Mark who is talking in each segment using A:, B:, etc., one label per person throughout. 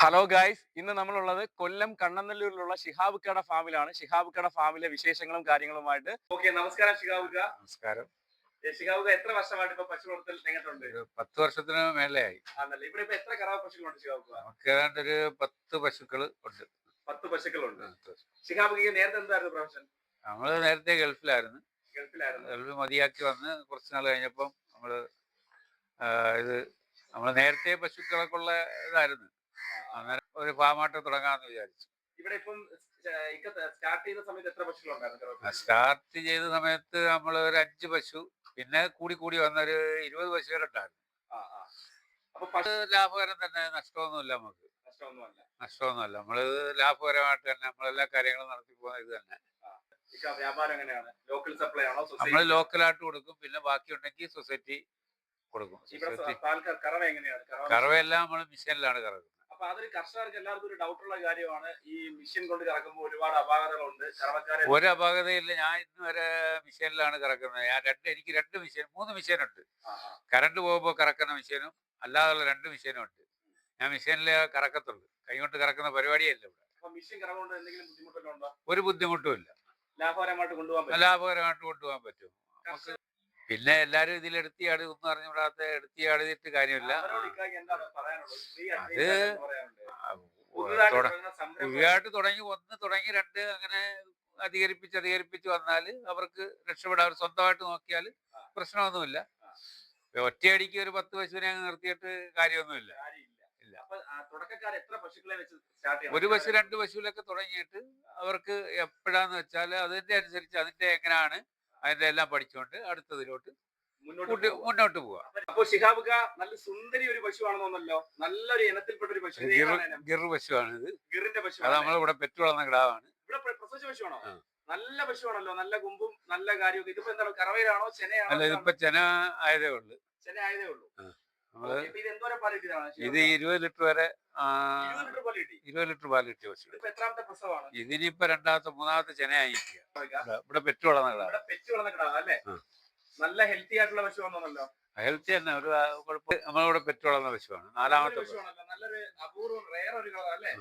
A: Hello guys, ഇന്ന് നമ്മളുള്ളത് കൊല്ലം കണ്ണനല്ലൂരിലുള്ള ഷിഹാബുക്കയുടെ ഫാമിലാണ്. ഷിഹാബുക്കയുടെ ഫാമിലെ വിശേഷങ്ങളും കാര്യങ്ങളുമായിട്ട്. ഓക്കെ, നമസ്കാരം ഷിഹാബുക്ക.
B: നമസ്കാരം.
A: ഷിഹാബുക്ക എത്ര വർഷമായിട്ട് ഇപ്പൊ പശു വളർത്തൽ രംഗത്തുണ്ട്?
B: ഒരു 10 വർഷത്തിന് മേലെയായി.
A: ആണല്ലേ. ഇവിടെ ഇപ്പൊ എത്ര കറവ പശുക്കളുണ്ട് ഷിഹാബുക്ക?
B: നമുക്ക് ഏതാണ്ട് ഒരു 10 പശുക്കൾ ഉണ്ട്.
A: 10 പശുക്കളുണ്ട്. ഷിഹാബുക്ക നേരത്തെ എന്തായിരുന്നു പ്രൊഫഷൻ?
B: നമ്മള് നേരത്തെ ഗൾഫിലായിരുന്നു.
A: ഗൾഫിലായിരുന്നു.
B: ഗൾഫ് മതിയാക്കി വന്ന് കുറച്ച് നാൾ കഴിഞ്ഞപ്പം നമ്മള് ഇത് നമ്മള് നേരത്തെ പശുക്കളൊക്കെ ഉള്ള ഇതായിരുന്നു. അന്നേരം ഒരു ഫാമായിട്ട് തുടങ്ങാന്ന് വിചാരിച്ചു.
A: ഇവിടെ ഇപ്പം സ്റ്റാർട്ട് ചെയ്ത സമയത്ത് എത്ര പശുക്കളുണ്ടായിരുന്നു?
B: സ്റ്റാർട്ട് ചെയ്ത സമയത്ത് നമ്മൾ ഒരു 5 പശു, പിന്നെ കൂടി കൂടി വന്നൊരു 20 പശു വരെ ഉണ്ടായിരുന്നു.
A: അപ്പൊ പശു
B: ലാഭകരം തന്നെ, നഷ്ടമൊന്നുമില്ല നമുക്ക്. നഷ്ടമൊന്നുമല്ല. നമ്മള് ലാഭകരമായിട്ട് തന്നെ നമ്മളെല്ലാ കാര്യങ്ങളും നടത്തി പോകുന്ന ഇത് തന്നെ.
A: വ്യാപാരം എങ്ങനെയാണ്? ലോക്കൽ സപ്ലൈ ആണോ?
B: നമ്മള് ലോക്കലായിട്ട് കൊടുക്കും, പിന്നെ ബാക്കി ഉണ്ടെങ്കിൽ സൊസൈറ്റി കൊടുക്കും.
A: കറവ എങ്ങനെയാണ്?
B: കറവയെല്ലാം നമ്മള് മിഷനിലാണ് കറക്കുന്നത്.
A: അപ്പൊ അതൊരു കർഷകർക്ക് എല്ലാവർക്കും ഒരു ഡൗട്ടുള്ള കാര്യമാണ്. ഈ മെഷീൻ കൊണ്ട് കറക്കുമ്പോൾ ഒരുപാട് അപാകതകളുണ്ട്. കറവക്കാരെ
B: ഒരു അപാകതയില്ല. ഞാൻ ഇന്ന് വരെ മിഷനിലാണ് കറക്കുന്നത്. എനിക്ക് 2 മെഷീൻ 3 മെഷീനുണ്ട്. കറണ്ട് പോകുമ്പോൾ കറക്കുന്ന മെഷീനും അല്ലാതുള്ള 2 മെഷീനും ഉണ്ട്. ഞാൻ മെഷീനിലെ കറക്കത്തുള്ളൂ. കൈ കൊണ്ട് കറക്കുന്ന പരിപാടിയല്ല ഇവിടെ.
A: മെഷീൻ കറവ കൊണ്ട് എന്തെങ്കിലും ബുദ്ധിമുട്ടുണ്ടോ?
B: ഒരു ബുദ്ധിമുട്ടും ഇല്ല.
A: ലാഭകരമായിട്ട്
B: കൊണ്ടുപോകാൻ പറ്റും. പിന്നെ എല്ലാരും ഇതിൽ എടുത്തിയാട് ഒന്നും അറിഞ്ഞുകൂടാത്ത എടുത്തിയാടിയിട്ട് കാര്യമില്ല. അത് പുതിയതായിട്ട് തുടങ്ങി 1 തുടങ്ങി 2 അങ്ങനെ അധികരിപ്പിച്ച് വന്നാൽ അവർക്ക് രക്ഷപ്പെടാൻ സ്വന്തമായിട്ട് നോക്കിയാൽ പ്രശ്നമൊന്നുമില്ല. ഒറ്റയടിക്ക് ഒരു 10 പശുവിനെ അങ്ങ് നിർത്തിയിട്ട് കാര്യമൊന്നുമില്ല. ഇല്ല. ഒരു പശു 2 പശുവിലൊക്കെ തുടങ്ങിയിട്ട് അവർക്ക് എപ്പോഴാന്ന് വെച്ചാൽ അതിന്റെ അനുസരിച്ച് അതിന്റെ എങ്ങനെയാണ് അതിന്റെ എല്ലാം പഠിച്ചുകൊണ്ട് അടുത്തതിലോട്ട് മുന്നോട്ട് പോവാ.
A: അപ്പൊ ഷിഹാബുക്ക നല്ല സുന്ദരി ഒരു പശുവാണെന്നല്ലോ. നല്ലൊരു ഇനത്തിൽപ്പെട്ട ഒരു പശു.
B: ഗിർ പശുവാണ് ഇത്.
A: ഗിറിന്റെ പശു.
B: അത് നമ്മളിവിടെ പെറ്റു വളർന്ന കിടാവാണ്.
A: ഇവിടെ പ്രസവിച്ച പശുവാണോ? നല്ല പശുവാണല്ലോ. നല്ല കുമ്പും നല്ല കാര്യമൊക്കെ. ഇതിപ്പോ എന്താണ്, കറവയിലാണോ ചെനയാണോ?
B: അല്ല, ഇതിപ്പോ ചെന ആയതേ ഉള്ളൂ. ഇത് 20 ലിറ്റർ വരെ 20 ലിറ്റർ പാല് കിട്ടിയ പശു. ഇതിനിപ്പോ മൂന്നാമത്തെ ചെനയായിരിക്കുക. ഇവിടെ പെറ്റു വളർന്ന കിടാ.
A: നല്ല ഹെൽത്തി ആയിട്ടുള്ള പശുവാണല്ലോ.
B: ഹെൽത്തി തന്നെ, ഒരു കുഴപ്പം. നമ്മളിവിടെ പെറ്റു വളർന്ന പശുവാണ്. 4ാമത്തെ
A: നല്ലൊരു അപൂർവം റെയർ ഒരു കളർ അല്ലേ?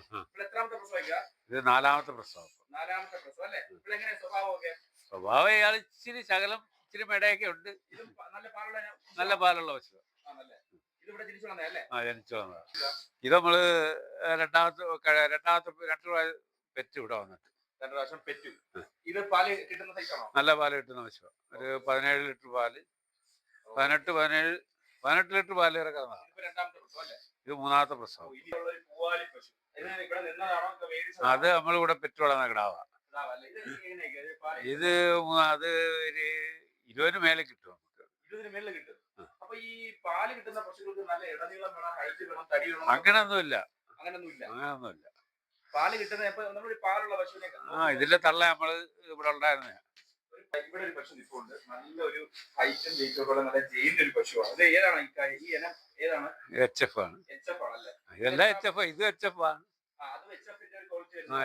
A: എത്രാമത്തെ പ്രസവിക്കുക?
B: ഇത് 4ാമത്തെ പ്രസവം.
A: 4ാമത്തെ പ്രസവം അല്ലേ? ഇവിടെ എങ്ങനെ സ്വഭാവമൊക്കെ?
B: സ്വഭാവം ഇയാൾ ഇച്ചിരി ശകലം ഇച്ചിരി മെടയൊക്കെ ഉണ്ട്. നല്ല പാലുള്ള പശു. ജനിച്ചു വന്നതാ. ഇത് നമ്മള് രണ്ടാമത്തെ 2 പെറ്റ് ഇവിടെ വന്നിട്ട്
A: 2 പ്രാവശ്യം പെറ്റു. ഇത് പാല് കിട്ടുന്ന സൈസാണോ?
B: നല്ല പാല് കിട്ടുന്ന പശു. ഒരു 17 ലിറ്റർ പാല്, 18 ലിറ്റർ പാല് ഇറക്കുന്നതാണ്. ഇത് 3ാമത്തെ പ്രസവം. അത് നമ്മളിവിടെ പെറ്റു വളർന്ന കിടാവാ. ഇത് അത് ഒരു 20 മേലെ കിട്ടും.
A: 20 മേലെ കിട്ടും. അപ്പൊ ഈ പാല് കിട്ടുന്ന പശുക്കൾക്ക് നല്ല ഇടനീളം വേണം, ഹൈറ്റ് വേണം, തടി വേണം.
B: അങ്ങനൊന്നുമില്ല. പാല് കിട്ടുന്ന പാലുള്ള പശുവിനെ ഇതിന്റെ തള്ള നമ്മള് ഇവിടെ ഉണ്ടായിരുന്ന.
A: ഇവിടെ ഒരു പശു നിൽപ്പുണ്ട്. നല്ലൊരു ഹൈറ്റും വെയിറ്റും ഉള്ള നല്ല ജെയിന്റെ ഒരു പശുവാണ്. ഇത് ഏതാണ് ഈ ഇനം? ഏതാണ്?
B: HF ആണ്.
A: HF ആണല്ലേ?
B: ഇതെല്ലാം HF. ഇത് HF ആണ്.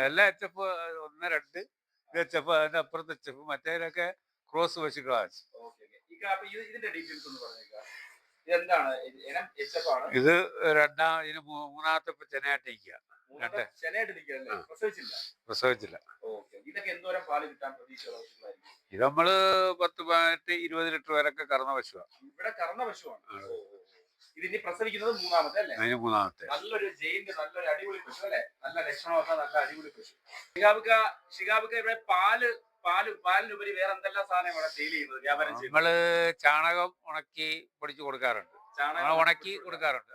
B: എല്ലാം HF 1, 2. ഇത് HF. അതിന്റെ അപ്പുറത്ത് HF. മറ്റേതൊക്കെ ക്രോസ് പശുക്കളാണ്.
A: ഇതിന്റെ ഡീറ്റെയിൽസ് ഒന്ന് പറഞ്ഞേക്കാം. ഇതെന്താണ് ഇനം? HF ആണ്.
B: ഇത് ഇതിന് 3ാമത്തെ ചെനയായിട്ട് നിൽക്കുക. പ്രസവിച്ചില്ല.
A: ഇതൊക്കെ എന്തോരം പാല് കിട്ടാൻ പ്രതീക്ഷയുള്ള പശുക്കളായിരിക്കും?
B: ഇത് നമ്മള് 10, 18, 20 ലിറ്റർ വരെയൊക്കെ കറന്ന പശുവാണ്.
A: ഇവിടെ കറന്ന പശുവാണ്. ഇതിനി പ്രസവിക്കുന്നത് 3ാമത്തെ അല്ലേ?
B: അതിന് 3ാമത്തെ.
A: നല്ലൊരു ജെയിന്റെ നല്ലൊരു അടിപൊളി പശു അല്ലെ? നല്ല ലക്ഷണമൊക്കെ നല്ല അടിപൊളി പശു. ഷിഹാബുക്ക ഇവിടെ പാലിനുപരി വേറെ എന്തെല്ലാം സാധനം ഇവിടെ സെയിൽ ചെയ്യുന്നത്, വ്യാപാരം ചെയ്യുന്നത്?
B: നമ്മള് ചാണകം ഉണക്കി പൊടിച്ചു കൊടുക്കാറുണ്ട്. ഉണക്കി കൊടുക്കാറുണ്ട്.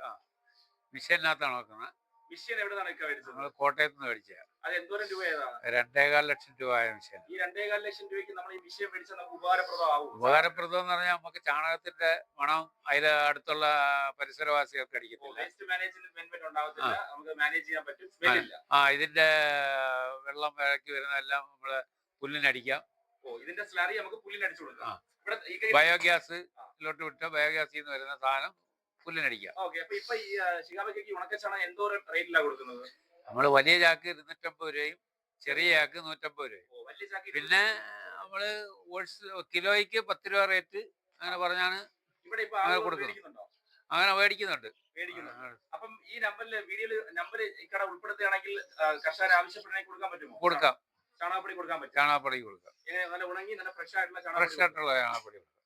B: മിഷീനകത്താണ് വെക്കുന്നത്.
A: മിഷീൻ എവിടെയാണ് മേടിച്ചത്?
B: നമ്മൾ കോട്ടയത്ത് നിന്ന് മേടിച്ച.
A: അത് എന്തോരം രൂപയാണ്?
B: 2.25 ലക്ഷം രൂപ ആയ മിഷീൻ.
A: ഈ 2.25 ലക്ഷം രൂപയ്ക്ക് നമ്മൾ ഈ മിഷീൻ മേടിച്ചാൽ നമുക്ക് ഉപകാരപ്രദമാവും.
B: ഉപകാരപ്രദം എന്ന് പറഞ്ഞാൽ നമുക്ക് ചാണകത്തിന്റെ മണം അതിൽ അടുത്തുള്ള പരിസരവാസികൾക്ക് അടിക്കത്തില്ല.
A: വേസ്റ്റ് മാനേജ്മെന്റ് ഉണ്ടാവത്തില്ല. നമുക്ക് മാനേജ് ചെയ്യാൻ പറ്റും.
B: ഇതിന്റെ വെള്ളം ഇറക്കി വരുന്നതെല്ലാം നമ്മള് പുല്ലിനടിക്കാം.
A: ഇതിന്റെ സ്ലറി നമുക്ക് പുല്ലിനടിച്ചു കൊടുക്കാം.
B: ബയോഗ്യാസിലോട്ട് വിട്ട് ബയോഗ്യാസിൽ നിന്ന് വരുന്ന സാധനം പുല്ലിനടിക്കാം.
A: ഇപ്പൊ ഈ ഷിഹാബുക്കയ്ക്ക് ഉണക്കച്ചാണകം എന്തോരം റേറ്റിലാണ് കൊടുക്കുന്നത്?
B: നമ്മള് വലിയ ചാക്ക് 250 രൂപയും ചെറിയ ചാക്ക് 150 രൂപയും. പിന്നെ നമ്മള് കിലോയ്ക്ക് 10 രൂപ റേറ്റ് അങ്ങനെ പറഞ്ഞാണ് കൊടുക്കുന്നത്. അങ്ങനെ മേടിക്കുന്നുണ്ട്.
A: മേടിക്കുന്നുണ്ട്. അപ്പം ഈ വീഡിയോയിൽ നമ്പർ ഇക്കട ഉൾപ്പെടുത്തുകയാണെങ്കിൽ കർഷകർ ആവശ്യപ്പെടണമെങ്കിൽ കൊടുക്കാൻ പറ്റുമോ?
B: കൊടുക്കാം.
A: ചാണകപ്പൊടി കൊടുക്കാൻ പറ്റും.
B: ചാണകപ്പൊടി കൊടുക്കാം.
A: നല്ല ഉണങ്ങി നല്ല ഫ്രഷ് ആയിട്ടുള്ള
B: ഫ്രഷ് ആയിട്ടുള്ള ചാണകപ്പൊടി കൊടുക്കാം.